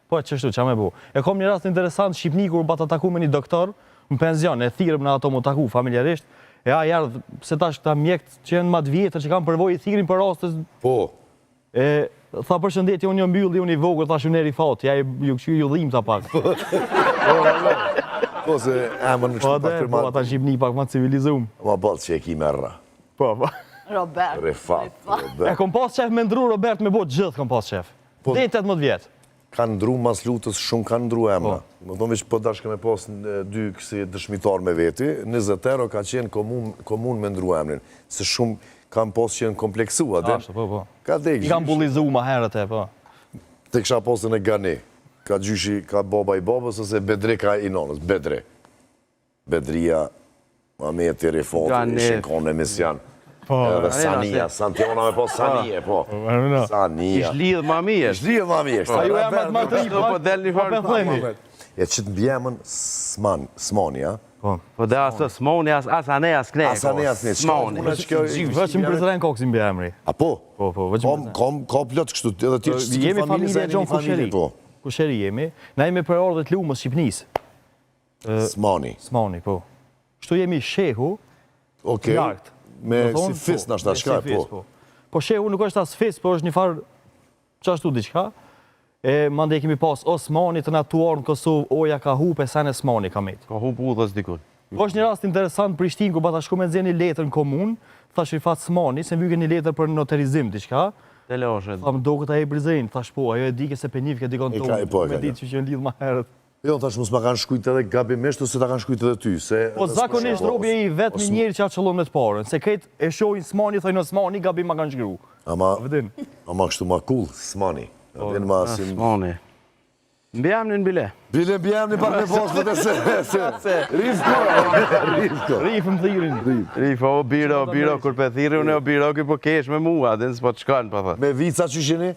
Po, qështu, qa me bu. E kom një rast interesant, Shqipni, kur bata taku me një doktor, në penzion, e thirëm në ato mu taku familjarisht, e a jardë, se tash këta mjekët që jenë ma të vjetër, që kam përvoj i thirin për rastës. Po. E, tha përshëndetje, unë një mbyll, unë i vogër, thash unë eri fat, ja ju këshu ju dhim ta pak. Po, se emër në kështu pak Po, tërmat. ata Shqipni pak ma civilizum. Ma balë që e ki merra. Po. Robert. Refat, E Robert. kom pas qef me ndru, Robert, me bo gjithë kom pas qef. Dhe 18 vjetë. Kanë ndru mas lutës, shumë kanë ndru emra. Më thonë veç po dashke me pas në dy kësi dëshmitar me veti, 20 euro ka qenë komun me ndru emrin. Se shumë kanë pas qenë kompleksua, dhe? Ashtu, po. Ka dhe I kam bulizu ma herët e, po. Te kësha pasën e Gani. Ka gjyshi, ka baba i babës, ose Bedre ka i nonës. Bedre. Bedria, Mameti, Rifati, ishin konë e misjan. Edhe Sania, Santiona me po Sanie, po. Sania. Lidhë ma mirë. Lidhë ma mirë. A ju e më të marrë të Po del një farë. E që të mbjemën Smoni, ja? Po dhe asë Smoni, asë ane, asë kne. Asë ane, asë ne. Smoni. Vëqëm përzren koksin bë emri. A po? Po, vëqëm përzren. Ka plot kështu, edhe ti që Jemi familje e Gjon Kusheri. Kusheri jemi. Na jemi për orë dhe të lumës Shqipnisë. Smoni, po. Kështu jemi shehu, lartë. Me si fis në ashtë shkaj, po. Po shehu nuk është as fis, po është një farë qashtu diqka. E mande kemi pas Osmani të natuar në Kosovë, oja ka hupe, sen Osmani ka metë. Ka hupe udhës dikun. është një rast interesant Prishtinë, ku bata shku me nëzje një letër në komunë, thash Rifat Smani, se vyke një letër për notarizim diqka. Tele oshet. Tha më do këtë a e brizejnë, thash po, ajo e dike se penif ke dikon tonë, me ditë që që në lidhë ma herët. Jo, tash mos ma kanë shkujt edhe gabimisht, ose ta kanë shkujt edhe ty, se... Po zakonisht robi e i vetë një njeri që atë qëllon me të parën, se këtë e shojnë Smani, thojnë Smani, gabim ma kanë shkru. Ama kështu ma cool, Smani. Smani. Mbjamnin bile. Mbjamnin pak me posë, për të se. Rifko. Rifë më thirin. Rifo, o biro, kur pe thiri, unë o biro ki po kesh me mua, dhe nësë po të shkanë, pa thë. Me vica që shini?